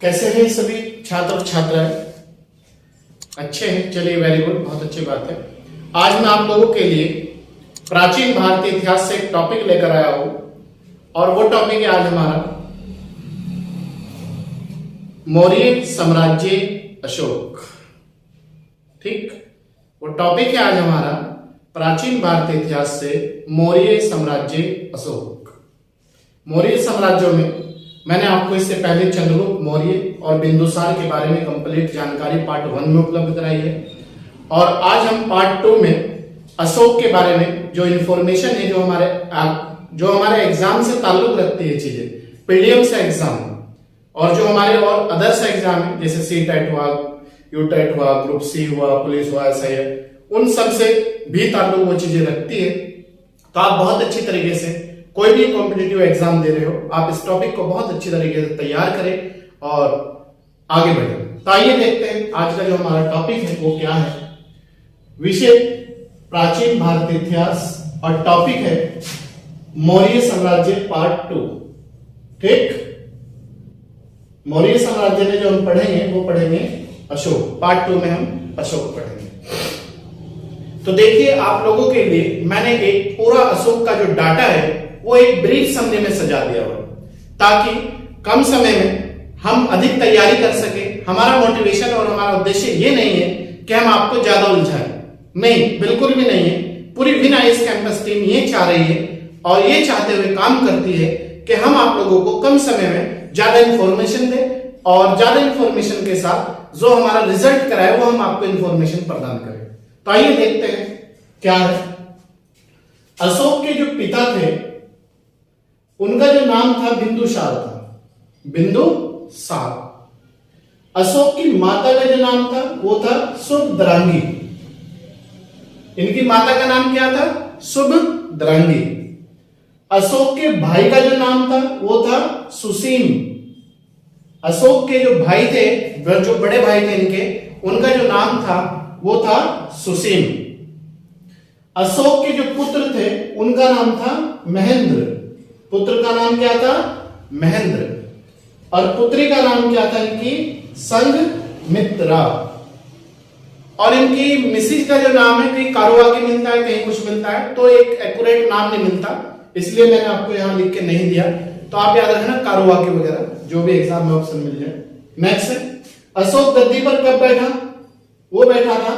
कैसे हैं सभी छात्र और छात्राएं? अच्छे हैं, चलिए वेरी गुड, बहुत अच्छी बात है। आज मैं आप लोगों के लिए प्राचीन भारतीय इतिहास से एक टॉपिक लेकर आया हूं और वो टॉपिक है आज हमारा मौर्य साम्राज्य अशोक। ठीक, वो टॉपिक है आज हमारा प्राचीन भारतीय इतिहास से मौर्य साम्राज्य अशोक। मौर्य साम्राज्यों में मैंने आपको इससे पहले चंद्रगुप्त मौर्य और बिंदुसार के बारे में कंप्लीट जानकारी पार्ट 1 में उपलब्ध कराई है और आज हम पार्ट 2 में अशोक के बारे में जो इंफॉर्मेशन है जो हमारे एग्जाम से ताल्लुक रखती है चीजें, पीडीएम से एग्जाम और जो हमारे और अदर्स एग्जाम है जैसे सी टेट हुआ, यू टेट हुआ, ग्रुप सी हुआ, पुलिस हुआ, ऐसा है, उन सब से भी ताल्लुक वो चीजें रखती है। तो आप बहुत अच्छी तरीके से कोई भी कॉम्पिटिटिव एग्जाम दे रहे हो, आप इस टॉपिक को बहुत अच्छी तरीके से तैयार करें और आगे बढ़ें। तो आइए देखते हैं आज का जो हमारा टॉपिक है वो क्या है। विषय प्राचीन भारतीय इतिहास और टॉपिक है मौर्य साम्राज्य पार्ट 2। ठीक, मौर्य साम्राज्य में जो हम पढ़ेंगे वो पढ़ेंगे अशोक। पार्ट 2 में हम अशोक पढ़ेंगे। तो देखिए, आप लोगों के लिए मैंने एक पूरा अशोक का जो डाटा है वो एक ब्रीफ समरी में सजा दिया हुआ ताकि कम समय में हम अधिक तैयारी कर सके। हमारा मोटिवेशन और हमारा उद्देश्य ये नहीं है कि हम आपको ज्यादा उलझाएं, नहीं, बिल्कुल भी नहीं है। पूरी विन आईएएस कैंपस टीम ये चाह रही है और ये चाहते हुए काम करती है कि हम आप लोगों को कम समय में ज्यादा इंफॉर्मेशन दें और ज्यादा इंफॉर्मेशन के साथ जो हमारा रिजल्ट कराए वो हम आपको इंफॉर्मेशन प्रदान करें। तो आइए देखते हैं क्या है। अशोक के जो पिता थे उनका जो नाम था बिंदुसार था, बिंदुसार। अशोक की माता का जो नाम था वो था सुभद्रांगी। इनकी माता का नाम क्या था? सुभद्रांगी। अशोक के भाई का जो नाम था वो था सुसीम। अशोक के जो भाई थे, जो बड़े भाई थे इनके, उनका जो नाम था वो था सुसीम। अशोक के जो पुत्र थे उनका नाम था महेंद्र। पुत्र का नाम क्या था? महेंद्र। और पुत्री का नाम क्या था इनकी? संघमित्रा। और इनकी मिसिज का जो नाम है, कहीं कारुवाकी मिलता है, कहीं कुछ मिलता है, तो एक एक्यूरेट नाम नहीं मिलता, इसलिए मैंने आपको यहां लिख के नहीं दिया। तो आप याद रखना कारुवाकी वगैरह, जो भी एग्जाम में ऑप्शन मिल जाए। नेक्स्ट है, अशोक गद्दी पर कब बैठा? वो बैठा था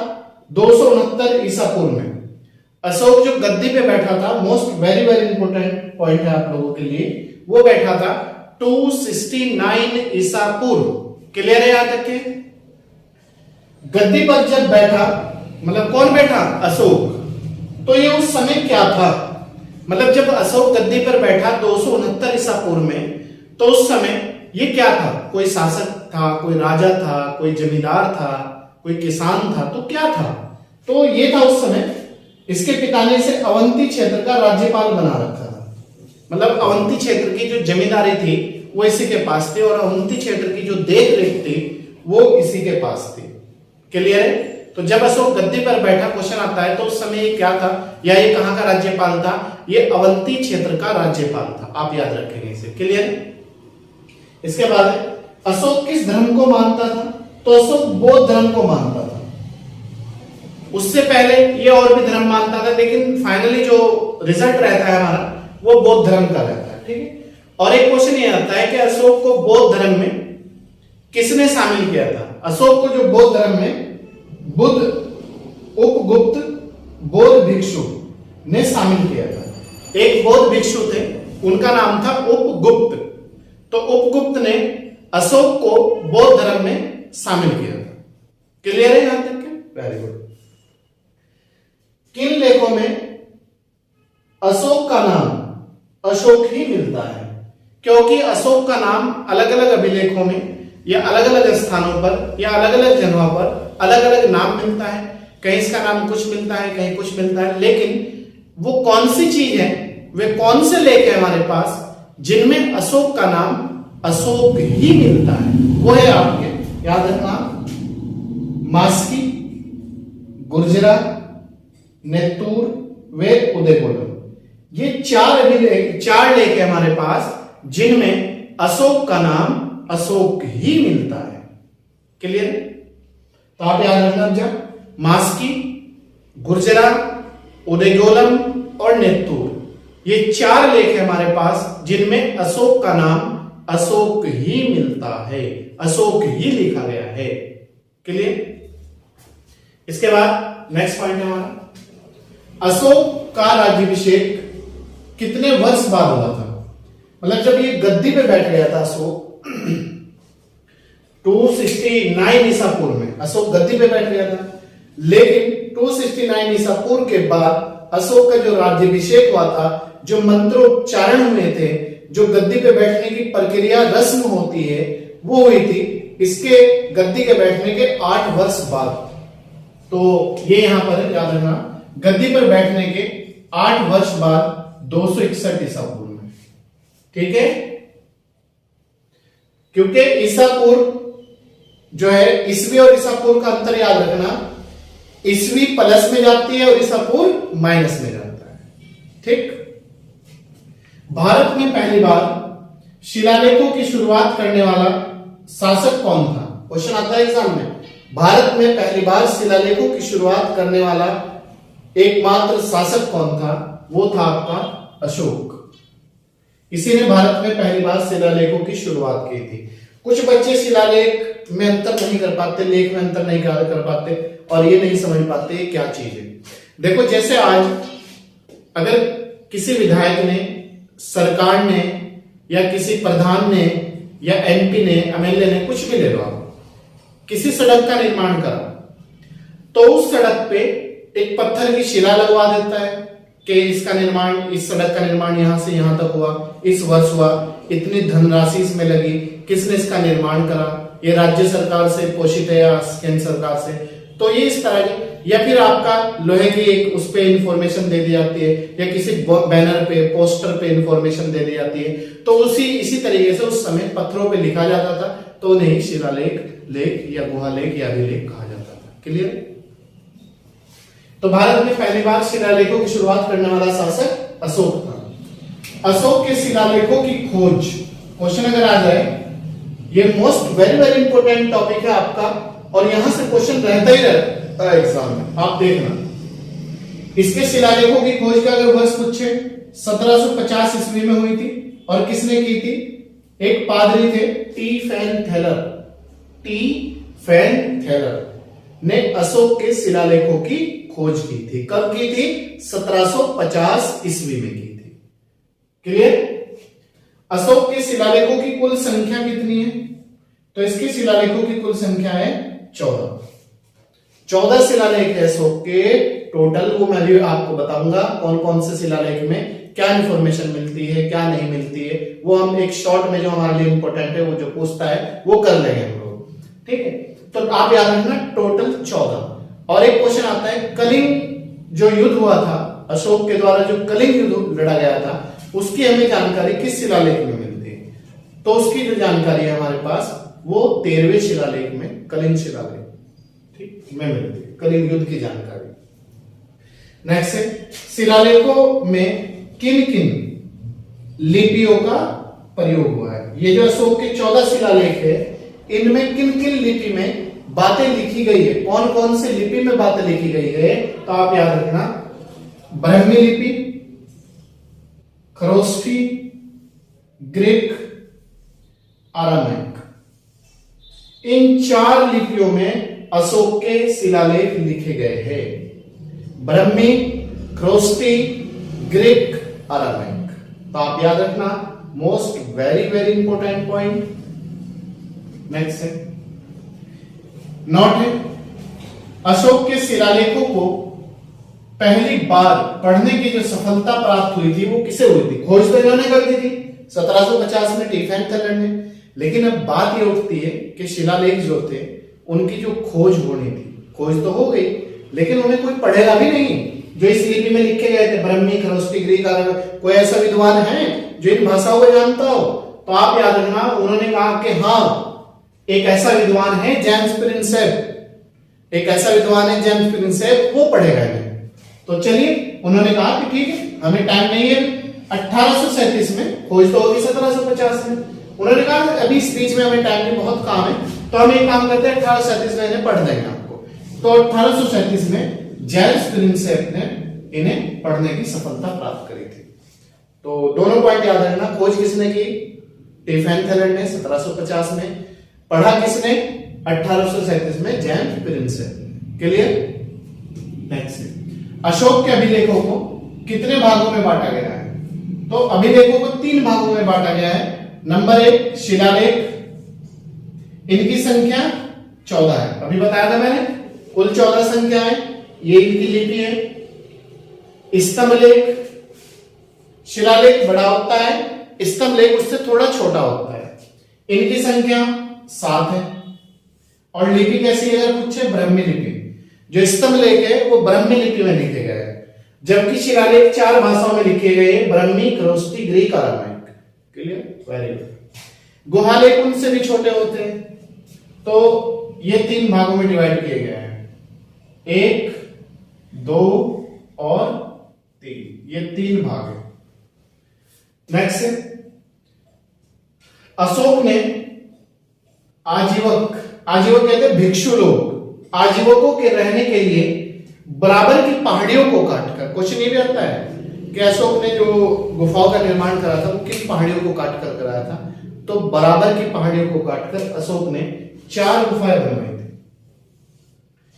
269 ईसा पूर्व में। अशोक जो गद्दी पे बैठा था, most very very important point है आप लोगों के लिए, वो बैठा था 269 ईसा पूर्व। क्लियर है? याद रखे, गद्दी पर जब बैठा, मतलब कौन बैठा? अशोक। तो ये उस समय क्या था? मतलब जब अशोक गद्दी पर बैठा 269 ईसा पूर्व में, तो उस समय ये क्या था? कोई शासक था, कोई राजा था, कोई जमींदार था, कोई किसान था, तो क्या था? तो ये था उस समय। इसके पिता ने इसे अवंती क्षेत्र का राज्यपाल बना रखा था। मतलब अवंती क्षेत्र की जो जमींदारी थी वो इसी के पास थी और अवंती क्षेत्र की जो देख रेख थी वो इसी के पास थी। क्लियर है? तो जब अशोक गद्दी पर बैठा, क्वेश्चन आता है तो उस समय ये क्या था या ये कहां का राज्यपाल था? ये अवंती क्षेत्र का राज्यपाल था। आप याद रखेंगे इसे। क्लियर है? इसके बाद अशोक किस धर्म को मानता था? तो अशोक बौद्ध धर्म को मानता था। उससे पहले ये और भी धर्म मानता था, लेकिन फाइनली जो रिजल्ट रहता है हमारा वो बौद्ध धर्म का रहता है। ठीक है? और एक क्वेश्चन ये आता है कि अशोक को बौद्ध धर्म में किसने शामिल किया था? अशोक को जो बौद्ध धर्म में बुद्ध उपगुप्त बौद्ध भिक्षु ने शामिल किया था। एक बौद्ध भिक्षु थे, उनका नाम था उपगुप्त। तो उपगुप्त ने अशोक को बौद्ध धर्म में शामिल किया था। क्लियर है यहां तक के? Very good. किन लेखों में अशोक का नाम अशोक ही मिलता है? क्योंकि अशोक का नाम अलग अलग अभिलेखों में या अलग अलग स्थानों पर या अलग अलग जगहों पर अलग अलग नाम मिलता है। कहीं इसका नाम कुछ मिलता है, कहीं कुछ मिलता है, लेकिन वो कौन सी चीज है, वे कौन से लेख है हमारे पास जिनमें अशोक का नाम अशोक ही मिलता है? वो है आपके, याद रखना, मास्की, गुर्जरा, नेतूर, वे उदयपुर। ये चार लेख है हमारे पास जिनमें अशोक का नाम अशोक ही मिलता है। क्लियर? तो आप याद रखना, जब मास्की, गुर्जरा, उदयगोलम और नेत्तूर, ये 4 लेख है हमारे पास जिनमें अशोक का नाम अशोक ही मिलता है, अशोक ही लिखा गया है। क्लियर? इसके बाद नेक्स्ट पॉइंट है हमारा, अशोक का राज्याभिषेक कितने वर्ष बाद हुआ था? मतलब जब ये गद्दी पे बैठ गया था अशोक 269 ईसा पूर्व में अशोक गद्दी पे बैठ गया था, लेकिन 269 ईसा पूर्व के बाद अशोक का जो राज्याभिषेक हुआ था, जो मंत्रोच्चारण हुए थे, जो गद्दी पे बैठने की प्रक्रिया रस्म होती है, वो हुई थी इसके गद्दी के बैठने के 8 वर्ष बाद। तो ये यहां पर याद रखना, गद्दी पर बैठने के 8 वर्ष बाद 261 ईसा पूर्व में। ठीक है? क्योंकि ईसा पूर्व जो है, ईसवी और ईसा पूर्व का अंतर याद रखना, ईसवी प्लस में जाती है और ईसा पूर्व माइनस में जाता है। ठीक? भारत में पहली बार शिलालेखों की शुरुआत करने वाला शासक कौन था? क्वेश्चन आता है एग्जाम में। भारत में पहली बार शिलालेखों की शुरुआत करने वाला एकमात्र शासक कौन था? वो था आपका अशोक। इसी ने भारत में पहली बार शिलालेखों की शुरुआत की थी। कुछ बच्चे शिलालेख में अंतर नहीं कर पाते, लेख में अंतर नहीं कर पाते और ये नहीं समझ पाते क्या चीज है। देखो, जैसे आज अगर किसी विधायक ने, सरकार ने या किसी प्रधान ने या एमपी ने, एमएलए ने, कुछ भी ले लो आप, किसी सड़क का निर्माण करा, तो उस सड़क पे एक पत्थर की शिला लगवा देता है कि इसका निर्माण, इस सड़क का निर्माण यहां से यहां तक हुआ, इस वर्ष हुआ, इतनी धनराशि इसमें लगी, किसने इसका निर्माण करा, ये राज्य सरकार से पोषित है या केंद्र सरकार से। तो ये इस तरह की, या फिर आपका लोहे की एक उस पे इंफॉर्मेशन दे दी जाती है, या किसी बैनर पे, पोस्टर पे इंफॉर्मेशन दे दी जाती है। तो इसी तरीके से उस समय पत्थरों पे लिखा जाता था, तो उन्हें शिलालेख, लेख या गुहालेख या अभिलेख कहा जाता था। क्लियर? तो भारत में पहली बार शिलालेखों की शुरुआत करने वाला शासक अशोक था। अशोक के शिलालेखों की खोज, क्वेश्चन अगर आ जाए, ये मोस्ट वेरी इंपॉर्टेंट टॉपिक है आपका, और यहां से क्वेश्चन रहता ही रहता है एग्जाम में, आप देखना। इसके शिलालेखों की खोज का अगर वर्ष पूछे, 1750 ईस्वी में हुई थी। और किसने की थी? एक पादरी थे, टी फैन थेलर ने अशोक के शिलालेखों की खोज की थी। कब की थी? 1750 ईस्वी में की थी। क्लियर? अशोक के शिलालेखों की कुल संख्या कितनी है? तो इसके शिलालेखों की कुल संख्या है 14 शिलालेख है अशोक के टोटल। वो मैं भी आपको बताऊंगा कौन कौन से शिलालेख में क्या इंफॉर्मेशन मिलती है, क्या नहीं मिलती है। वो हम एक शॉर्ट में जो हमारे लिए इंपॉर्टेंट है, वो जो पूछता है वो कर लेंगे हम लोग। ठीक है? तो आप याद रखना टोटल 14। और एक क्वेश्चन आता है, कलिंग जो युद्ध हुआ था, अशोक के द्वारा जो कलिंग युद्ध लड़ा गया था, उसकी हमें जानकारी किस शिलालेख में मिलती है? तो उसकी जो जानकारी है हमारे पास, वो 13वें शिलालेख में, कलिंग शिलालेख, ठीक, में मिलती है, कलिंग युद्ध की जानकारी। नेक्स्ट है, शिलालेखों में किन किन लिपियों का प्रयोग हुआ है? ये जो अशोक के 14 शिलालेख है, इनमें किन किन लिपि में बातें लिखी गई है, कौन कौन से लिपि में बातें लिखी गई है? तो आप याद रखना, ब्राह्मी लिपि, खरोष्ठी, ग्रीक, अरामिक, इन 4 लिपियों में अशोक के शिलालेख लिखे गए हैं। Brahmi, Kharosthi, Greek, Aramaic. तो आप याद रखना, most very important point. Next है, नोट है, अशोक के शिलालेखों को पहली बार पढ़ने की जो सफलता प्राप्त हुई थी, वो किसे हुई थी? खोज तो इन्होंने कर दी थी 1750 में, टी फैन थेलर ने। लेकिन अब बात ये उठती है कि शिलालेख जो थे, उनकी जो खोज होनी थी, खोज तो हो गई, लेकिन उन्हें कोई पढ़ेगा भी नहीं जो इस लिपि में लिखे गए थे, ब्राह्मी, खरोष्ठी, ग्रीक, अरामिक। कोई ऐसा विद्वान है जो इन भाषाओं को जानता हो? तो आप याद रखना, उन्होंने कहा कि हाँ, एक ऐसा विद्वान है जेम्स प्रिंसेप, एक ऐसा विद्वान है जेम्स प्रिंसेप, वो पढ़ेगा इन्हें। तो चलिए, उन्होंने कहा कि ठीक है, हमें टाइम नहीं है। 1837 में, खोज तो होगी 1750 में, उन्होंने कहा अभी इस बीच में हमें टाइम की बहुत काम है, तो हम एक काम करते हैं 1837 में इन्हें पढ़ देंगे आपको। तो 1837 में जेम्स प्रिंसेप ने इन्हें पढ़ने की सफलता प्राप्त करी थी। तो दोनों पॉइंट याद रखना, खोज किसने की? स्टीफन थैलेट ने 1750 में, पढ़ा किसने? 1837 में James Prinsep. Clear? Next, Ashok के अभिलेखों को कितने भागों में बांटा गया है? तो अभिलेखों को 3 भागों में बांटा गया है। नंबर 1 शिलालेख, इनकी संख्या 14 है, अभी बताया था मैंने, कुल 14 संख्या है, ये इनकी लिपि है। स्तंभ लेख, शिलालेख बड़ा होता है, स्तंभ लेख उससे थोड़ा छोटा होता है, इनकी संख्या 7 है। और लिपि कैसी है अगर पूछे? ब्राह्मी लिपि। जो स्तंभ लेख है वो ब्राह्मी लिपि में लिखे गए हैं, जबकि शिलालेख 4 भाषाओं में लिखे गए हैं, Brahmi, Kharosthi, Greek, Aramaic. Clear? Very good. गुहालेख उनसे भी छोटे होते हैं, तो ये 3 भागों में डिवाइड किए गए हैं, 1, 2 और 3, ये 3 भाग है। नेक्स्ट, अशोक ने आजीवक कहते हैं भिक्षु लोग, आजीवकों के रहने के लिए बराबर की पहाड़ियों को काटकर, क्वेश्चन ये भी आता है कि अशोक ने जो गुफाओं का निर्माण करा था वो किन पहाड़ियों को काटकर कराया था? तो बराबर की पहाड़ियों को काटकर अशोक ने 4 गुफाएं बनवाई थी।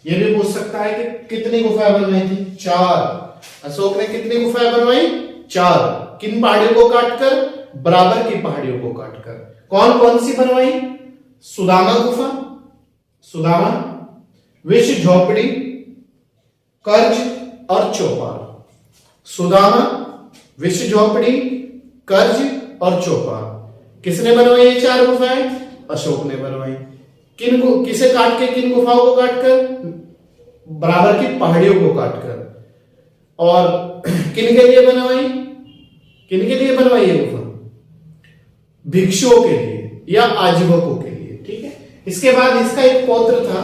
ये भी पूछ सकता है कि कितनी गुफाएं बनवाई थी? 4। अशोक ने कितनी गुफाएं बनवाई? 4। किन पहाड़ियों को काटकर? बराबर की पहाड़ियों को काटकर। कौन कौन सी बनवाई? सुदामा गुफा, सुदामा, विष झोपड़ी, कर्ज और चौपाल। सुदामा, विष झोपड़ी, कर्ज और चौपाल किसने बनवाई? ये 4 गुफाएं अशोक ने बनवाई। किन को किसे काट के? किन गुफाओं को काटकर? बराबर की पहाड़ियों को काटकर। और किन के लिए बनवाई? किन के लिए बनवाई ये गुफा? भिक्षुओं के लिए या आजीवकों के लिए। ठीक है। इसके बाद इसका एक पौत्र था,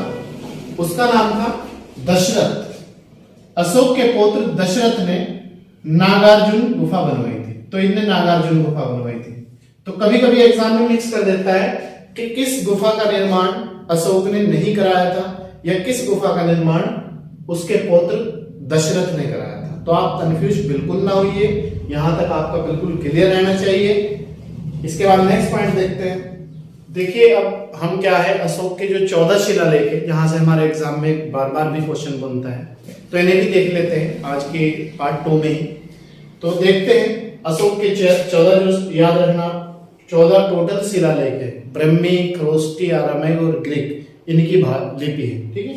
उसका नाम था दशरथ। अशोक के पौत्र दशरथ ने नागार्जुन गुफा बनवाई थी, तो इनने नागार्जुन गुफा बनवाई थी। तो कभी कभी एग्जाम में मिक्स कर देता है कि किस गुफा का निर्माण अशोक ने नहीं कराया था या किस गुफा का निर्माण उसके पौत्र दशरथ ने कराया था। तो आप कंफ्यूज बिल्कुल ना होइए, यहां तक आपका बिल्कुल क्लियर रहना चाहिए। इसके बाद नेक्स्ट पॉइंट देखते हैं। देखिए अब हम क्या है, अशोक के जो 14 शिलालेख है, जहां से हमारे एग्जाम में बार बार भी क्वेश्चन बनता है, तो इन्हें भी देख लेते हैं आज के पार्ट 2 में ही। तो देखते हैं अशोक के 14, जो याद रखना 14 टोटल शिलालेख है, ब्राह्मी, खरोष्टी, अरामाइक और ग्रीक, इनकी लिपि है। ठीक है।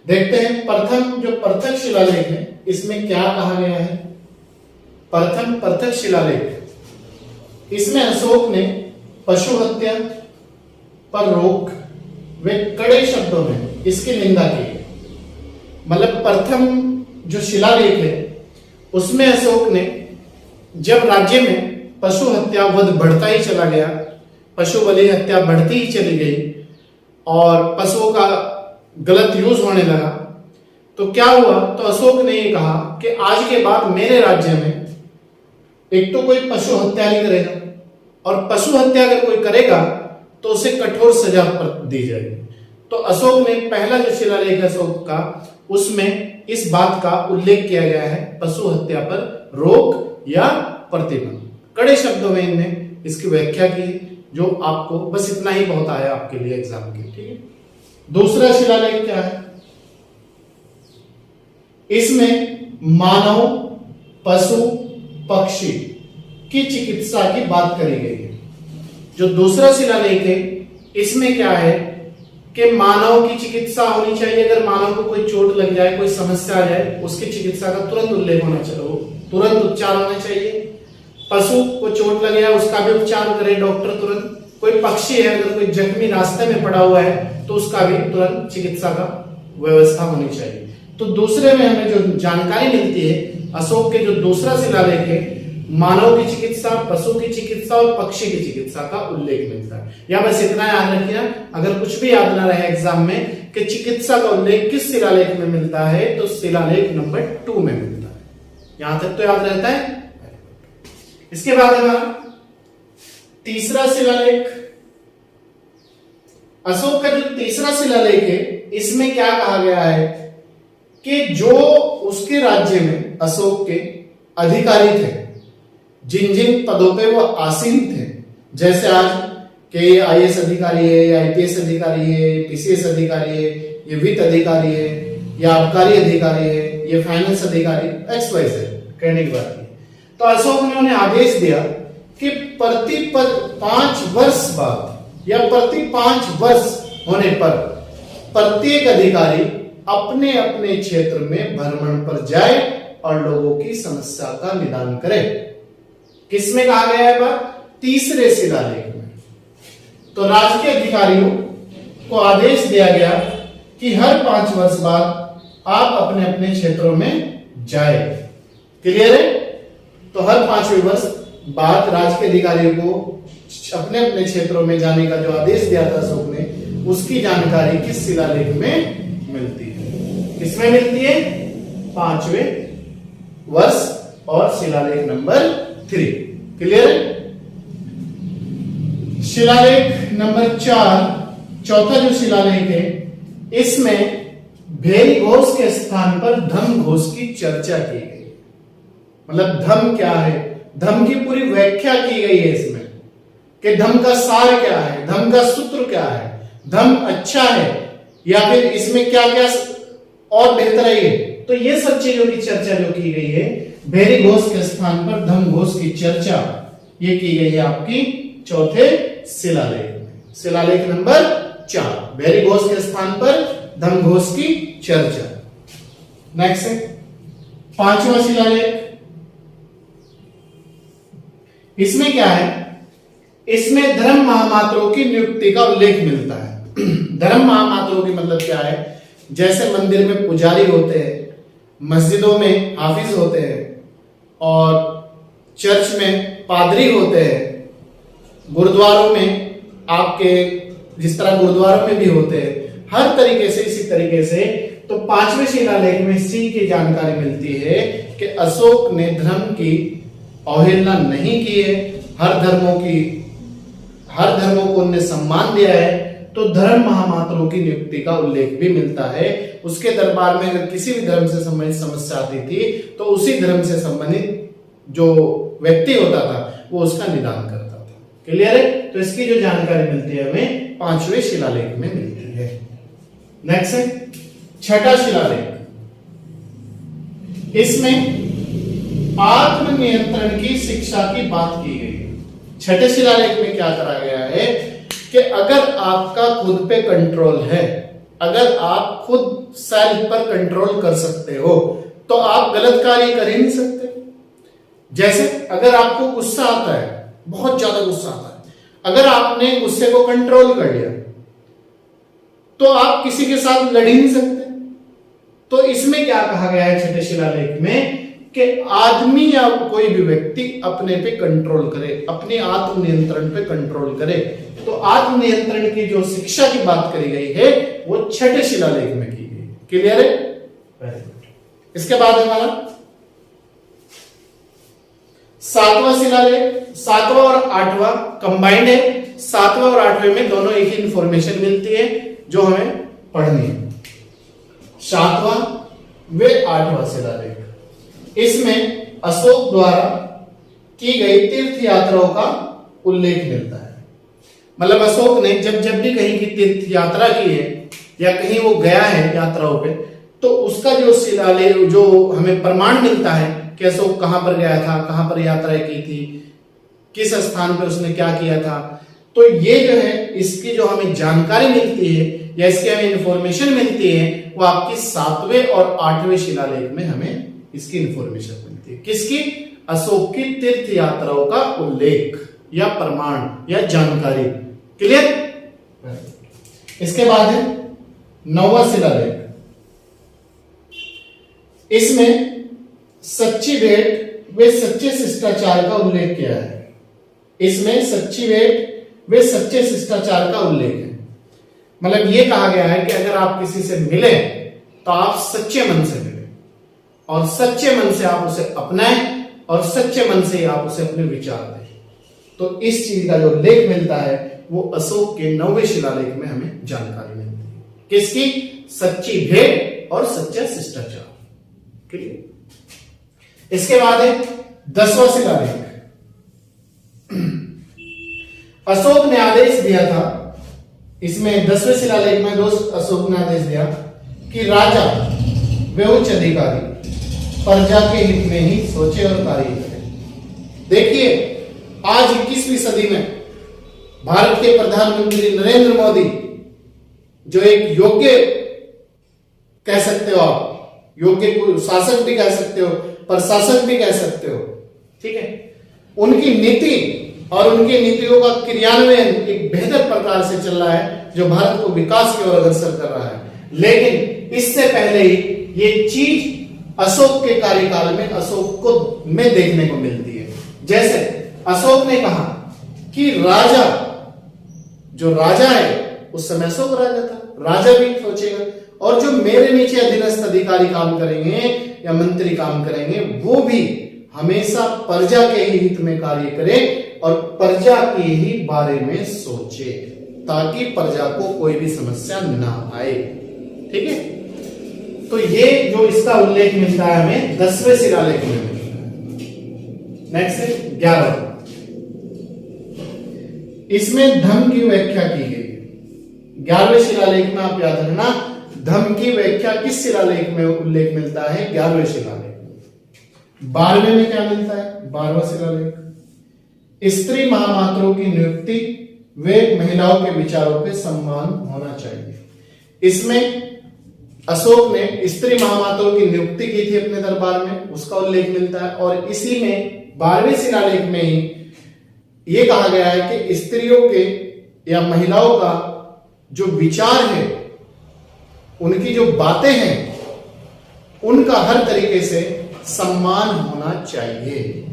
देखते हैं प्रथम जो पृथक शिलालेख है, इसमें क्या कहा गया है? प्रथम पृथक शिलालेख, इसमें अशोक ने पशु हत्या पर रोक वे कड़े शब्दों में इसकी निंदा की। मतलब प्रथम जो शिलालेख है उसमें अशोक ने जब राज्य में पशु हत्या वध बढ़ता ही चला गया, पशु बलि हत्या बढ़ती ही चली गई और पशुओं का गलत यूज होने लगा, तो क्या हुआ? तो अशोक ने ये कहा कि आज के बाद मेरे राज्य में एक तो कोई पशु हत्या नहीं करेगा, और पशु हत्या अगर कोई करेगा तो उसे कठोर सजा दी जाएगी। तो अशोक ने पहला जो शिलालेख है अशोक का, उसमें इस बात का उल्लेख किया गया है, पशु हत्या पर रोक या प्रतिबंध। कड़े शब्दों में इनने इसकी व्याख्या की, जो आपको बस इतना ही बहुत आया आपके लिए एग्जाम के। ठीक है। दूसरा शिलालेख क्या है? इसमें मानव, पशु, पक्षी की चिकित्सा की बात करी गई है। जो दूसरा शिलालेख है इसमें क्या है कि मानव की चिकित्सा होनी चाहिए। अगर मानव को कोई चोट लग जाए, कोई समस्या आ जाए, उसकी चिकित्सा का तुरंत उल्लेख होना चाहिए, तुरंत उपचार होना चाहिए। पशु को चोट लगे है उसका भी उपचार करे डॉक्टर तुरंत। कोई पक्षी है अगर कोई जख्मी रास्ते में पड़ा हुआ है तो उसका भी तुरंत चिकित्सा का व्यवस्था होनी चाहिए। तो दूसरे में हमें जो जानकारी मिलती है, अशोक के जो दूसरा शिलालेख है, मानव की चिकित्सा, पशु की चिकित्सा और पक्षी की चिकित्सा का उल्लेख मिलता है। या बस इतना याद रखिए, अगर कुछ भी याद ना रहे एग्जाम में कि चिकित्सा का उल्लेख किस शिलालेख में मिलता है, तो शिलालेख नंबर 2 में मिलता है। यहां तक तो याद रहता है। इसके बाद हमारा तीसरा शिलालेख, अशोक का जो तीसरा शिलालेख है, इसमें क्या कहा गया है कि जो उसके राज्य में अशोक के अधिकारी थे, जिन जिन पदों पे वो आसीन थे, जैसे आज के आईएएस अधिकारी है, या आईपीएस अधिकारी है, पीसीएस अधिकारी है, ये वित्त अधिकारी है, या आबकारी अधिकारी है, ये फाइनेंस अधिकारी, XYZ कहने की बात है। तो अशोक ने उन्हें आदेश दिया कि प्रति 5 वर्ष बाद या प्रति 5 वर्ष होने पर प्रत्येक अधिकारी अपने अपने क्षेत्र में भ्रमण पर जाए और लोगों की समस्या का निदान करे। किसमें कहा गया है बात? तीसरे शिलालेख में। तो राज्य के अधिकारियों को आदेश दिया गया कि हर 5 वर्ष बाद आप अपने अपने क्षेत्रों में जाए। क्लियर है? तो हर 5वें वर्ष बाद राज्य के अधिकारियों को अपने अपने क्षेत्रों में जाने का जो आदेश दिया था अशोक ने, उसकी जानकारी किस शिलालेख में मिलती है? किसमें मिलती है? 5वें वर्ष और शिलालेख नंबर 3। क्लियर है? शिलालेख नंबर 4, चौथा जो शिलालेख है, इसमें भेरी घोष के स्थान पर धम घोष की चर्चा की गई। मतलब धम क्या है, धम की पूरी व्याख्या की गई है इसमें, कि धम का सार क्या है, धम का सूत्र क्या है, धम अच्छा है या फिर इसमें क्या क्या और बेहतर है। तो ये सब चीजों की चर्चा जो की गई है, भेरी घोष के स्थान पर धम घोष की चर्चा, ये की गई है आपकी चौथे शिलालेख में। शिलालेख नंबर 4, भेरी घोष के स्थान पर धम घोष की चर्चा। नेक्स्ट है 5वां शिलालेख। इसमें क्या है? इसमें धर्म महामात्रों की नियुक्ति का उल्लेख मिलता है। धर्म महामात्रों की मतलब क्या है? जैसे मंदिर में पुजारी होते हैं, मस्जिदों में हाफिज होते हैं, और चर्च में पादरी होते हैं, गुरुद्वारों में आपके जिस तरह गुरुद्वारों में भी होते हैं, हर तरीके से इसी तरीके से। तो 5वें शिलालेख में इसी की जानकारी मिलती है कि अशोक ने धर्म की अवहेलना नहीं की है, हर धर्मों को उन्हें सम्मान दिया है। तो धर्म महामात्रों की नियुक्ति का उल्लेख भी मिलता है। उसके दरबार में अगर किसी भी धर्म से संबंधित समस्या आती थी तो उसी धर्म से संबंधित जो व्यक्ति होता था वो उसका निदान करता था। क्लियर है? तो इसकी जो जानकारी मिलती है हमें 5वें शिलालेख में मिलती है। नेक्स्ट है 6ठा शिलालेख। इसमें आत्मनियंत्रण की शिक्षा की बात की गई है। 6ठे शिलालेख में क्या करा गया है कि अगर आपका खुद पे कंट्रोल है, अगर आप खुद सेल्फ पर कंट्रोल कर सकते हो, तो आप गलत कार्य कर ही नहीं सकते। जैसे अगर आपको गुस्सा आता है, बहुत ज्यादा गुस्सा आता है, अगर आपने गुस्से को कंट्रोल कर लिया तो आप किसी के साथ लड़ ही नहीं सकते। तो इसमें क्या कहा गया है 6ठे शिलालेख में कि आदमी या कोई भी व्यक्ति अपने पे कंट्रोल करे, अपने आत्मनियंत्रण पे कंट्रोल करे। तो आत्मनियंत्रण की जो शिक्षा की बात करी गई है वो 6ठे शिलालेख में की गई। क्लियर है? Very good. इसके बाद हमारा 7वां शिलालेख। 7वां और 8वां कंबाइंड है। 7वां और 8वें में दोनों एक ही इंफॉर्मेशन मिलती है जो हमें पढ़नी है। 7वां व 8वां शिलालेख, इसमें अशोक द्वारा की गई तीर्थ यात्राओं का उल्लेख मिलता है। मतलब अशोक ने जब भी कहीं की तीर्थ यात्रा की है या कहीं वो गया है यात्राओं पे, तो उसका जो शिलालेख, जो हमें प्रमाण मिलता है कि अशोक कहां पर गया था, कहां पर यात्रा की थी, किस स्थान पर उसने क्या किया था। तो ये जो है इसकी जो हमें जानकारी मिलती है या इसकी हमें इंफॉर्मेशन मिलती है वो आपकी 7वें और 8वें शिलालेख में हमें इसकी इंफॉर्मेशन मिलती है। किसकी? अशोक की तीर्थ यात्राओं का उल्लेख या प्रमाण या जानकारी। क्लियर? इसके बाद है 9वां शिलालेख। इसमें सच्ची भेंट व सच्चे शिष्टाचार का उल्लेख किया है। इसमें सच्ची भेंट वे सच्चे शिष्टाचार का उल्लेख है। मतलब ये कहा गया है कि अगर आप किसी से मिले तो आप सच्चे मन से मिले और सच्चे मन से आप उसे अपनाएं और सच्चे मन से आप उसे अपने विचार दें। तो इस चीज का जो उल्लेख मिलता है वो अशोक के 9वें शिलालेख में हमें जानकारी मिलती है। किसकी? सच्ची भेंट और सच्चा शिष्टाचार। क्लियर। इसके बाद है 10वां शिलालेख। अशोक ने आदेश दिया था, इसमें 10वें शिलालेख में दोस्त अशोक ने आदेश दिया कि राजा व उच्च अधिकारी प्रजा के हित में ही सोचे और कार्य करें। देखिए आज 21वीं सदी में भारत के प्रधानमंत्री नरेंद्र मोदी जो एक योग्य कह सकते हो आप, योग्य शासक भी कह सकते हो, प्रशासक भी कह सकते हो, ठीक है, उनकी नीति और उनकी नीतियों का क्रियान्वयन एक बेहतर प्रकार से चल रहा है जो भारत को विकास की ओर अग्रसर कर रहा है। लेकिन इससे पहले ही ये चीज अशोक के कार्यकाल में अशोक को में देखने को मिलती है। जैसे अशोक ने कहा कि राजा, जो राजा है उस समय अशोक राजा था, राजा भी सोचेगा और जो मेरे नीचे अधीनस्थ अधिकारी काम करेंगे या मंत्री काम करेंगे वो भी हमेशा प्रजा के ही हित में कार्य करें और प्रजा के ही बारे में सोचे ताकि प्रजा को कोई भी समस्या ना आए। ठीक है, तो ये जो इसका उल्लेख मिलता है हमें 10वें शिलालेख में मिलता है। नेक्स्ट है 11। इसमें धम्म की व्याख्या की गई है। 11वें शिलालेख में आप याद रखना धम्म की व्याख्या किस शिलालेख में उल्लेख मिलता है? 11वें शिलालेख। 12वें में क्या मिलता है? 12वां शिलालेख। स्त्री महामात्रों की नियुक्ति वे महिलाओं के विचारों पे सम्मान होना चाहिए। इसमें अशोक ने स्त्री महामात्रों की नियुक्ति की थी अपने दरबार में, उसका उल्लेख मिलता है और इसी में 12वें शिलालेख में ही यह कहा गया है कि स्त्रियों के या महिलाओं का जो विचार है, उनकी जो बातें हैं, उनका हर तरीके से सम्मान होना चाहिए।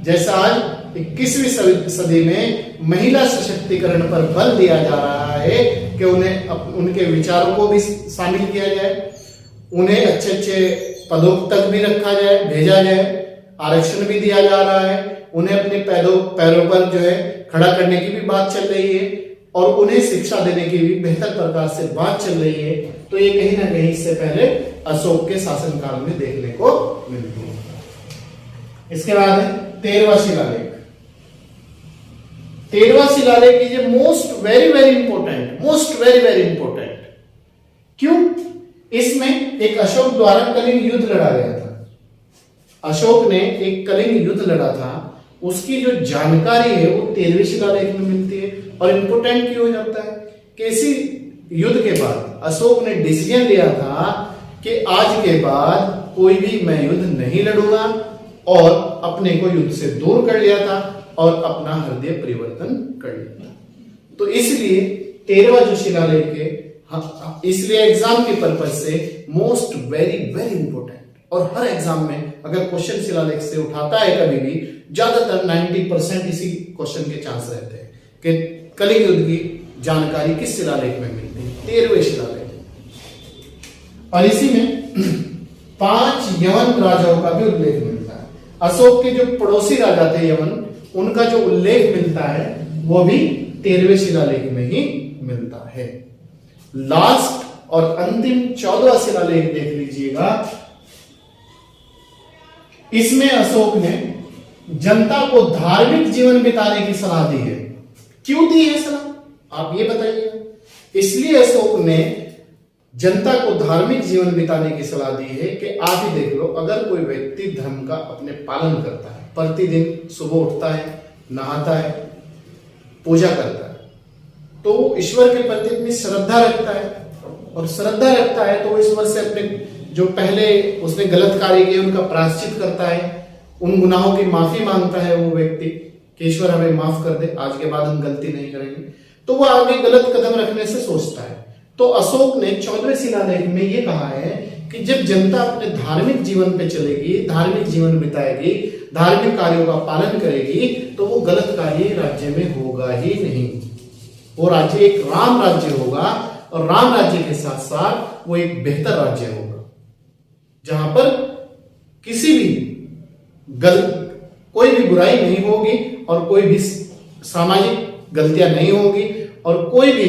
जैसा आज 21वीं सदी में महिला सशक्तिकरण पर बल दिया जा रहा है कि उन्हें उनके विचारों को भी शामिल किया जाए, उन्हें अच्छे अच्छे पदों तक भी रखा जाए, भेजा जाए, आरक्षण भी दिया जा रहा है, उन्हें अपने पैरों पर जो है खड़ा करने की भी बात चल रही है और उन्हें शिक्षा देने की भी बेहतर प्रकार से बात चल रही है। तो ये कहीं ना कहीं इससे पहले अशोक के शासनकाल में देखने को मिलती है। इसके बाद 13वां शिलालेख। 13वां शिलालेख is most very very important, most very very important. क्यों? इसमें एक अशोक द्वारा कलिंग युद्ध लड़ा गया था। अशोक ने एक कलिंग युद्ध लड़ा था, उसकी जो जानकारी है वो 13वें शिलालेख में मिलती है। और इंपॉर्टेंट क्यों हो जाता है कि इसी युद्ध के बाद अशोक ने डिसीजन लिया था कि आज के बाद कोई भी मैं युद्ध नहीं लड़ूंगा और अपने को युद्ध से दूर कर लिया था और अपना हृदय परिवर्तन कर लिया था। तो इसलिए 13वां जो शिलालेख है, इसलिए एग्जाम के पर्पज से मोस्ट वेरी वेरी इंपॉर्टेंट। और हर एग्जाम में अगर क्वेश्चन शिलालेख से उठाता है कभी भी, ज्यादातर 90% इसी क्वेश्चन के चांस रहते हैं कि कलिंग युद्ध की जानकारी किस शिलालेख में मिलती है? 13वें शिलालेख। और इसी में 5 यवन राजाओं का भी उल्लेख मिलता है। अशोक के जो पड़ोसी राजा थे यवन, उनका जो उल्लेख मिलता है वो भी 13वें शिलालेख में ही मिलता है। लास्ट और अंतिम 14वां शिलालेख देख लीजिएगा। इसमें अशोक ने जनता को धार्मिक जीवन बिताने की सलाह दी है। क्यों दी है सलाह, आप ये बताइए? इसलिए अशोक ने जनता को धार्मिक जीवन बिताने की सलाह दी है कि आप ही देख लो, अगर कोई व्यक्ति धर्म का अपने पालन करता है, प्रतिदिन सुबह उठता है, नहाता है, पूजा करता है, तो ईश्वर के प्रति अपनी श्रद्धा रखता है और श्रद्धा रखता है तो ईश्वर से अपने जो पहले उसने गलत कार्य किए उनका प्रायश्चित करता है, उन गुनाहों की माफी मांगता है वो व्यक्ति कि ईश्वर हमें माफ कर दे, आज के बाद हम गलती नहीं करेंगे, तो वो आगे गलत कदम रखने से सोचता है। तो अशोक ने 14वें शिलालेख में ये कहा है कि जब जनता अपने धार्मिक जीवन पे चलेगी, धार्मिक जीवन बिताएगी, धार्मिक कार्यों का पालन करेगी, तो वो गलत कार्य राज्य में होगा ही नहीं। वो राज्य एक राम राज्य होगा और राम राज्य के साथ साथ वो एक बेहतर राज्य होगा जहां पर किसी भी कोई भी बुराई नहीं होगी और कोई भी सामाजिक गलतियां नहीं होगी और कोई भी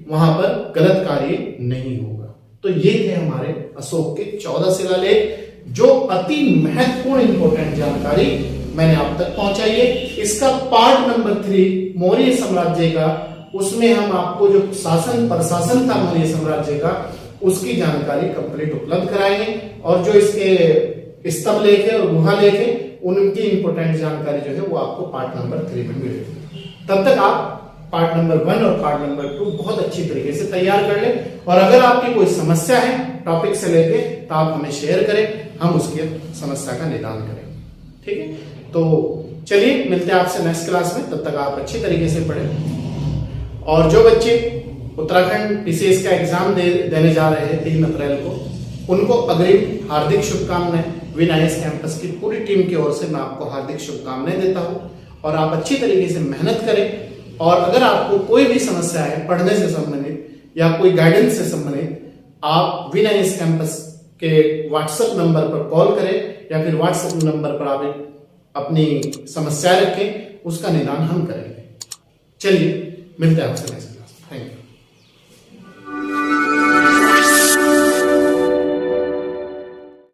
वहां पर गलत कार्य नहीं होगा। तो ये थे हमारे अशोक के 14 शिलालेख, जो अति महत्वपूर्ण इंपॉर्टेंट जानकारी मैंने आप तक पहुंचाई है। इसका पार्ट नंबर 3 मौर्य साम्राज्य का, उसमें हम आपको जो शासन प्रशासन था मौर्य साम्राज्य का, उसकी जानकारी कंप्लीट उपलब्ध कराएंगे और जो इसके स्तंभ लेख है और गुहा लेख है उनकी इंपॉर्टेंट जानकारी जो है वो आपको पार्ट नंबर 3 में मिलेगी। तब तक आप पार्ट नंबर 1 और पार्ट नंबर 2 बहुत अच्छी तरीके से तैयार कर लें और अगर आपकी कोई समस्या है टॉपिक से लेके तो आप हमें शेयर करें, हम उसकी समस्या का निदान करें। ठीक है, तो चलिए मिलते हैं आपसे नेक्स्ट क्लास में। तब तक आप अच्छी तरीके से पढ़ें और जो बच्चे उत्तराखंड पीसीएस का एग्जाम देने जा रहे हैं 3 अप्रैल को, उनको अग्रिम हार्दिक शुभकामनाएं। विनायस कैंपस की पूरी टीम की ओर से मैं आपको हार्दिक शुभकामनाएं देता हूं और आप अच्छी तरीके से मेहनत करें। और अगर आपको कोई भी समस्या है पढ़ने से संबंधित या कोई गाइडेंस से संबंधित, आप विनायस कैंपस के व्हाट्सएप नंबर पर कॉल करें या फिर व्हाट्सएप नंबर पर आप अपनी समस्या रखें, उसका निदान हम करेंगे। चलिए मिलते हैं आपसे नेक्स्ट।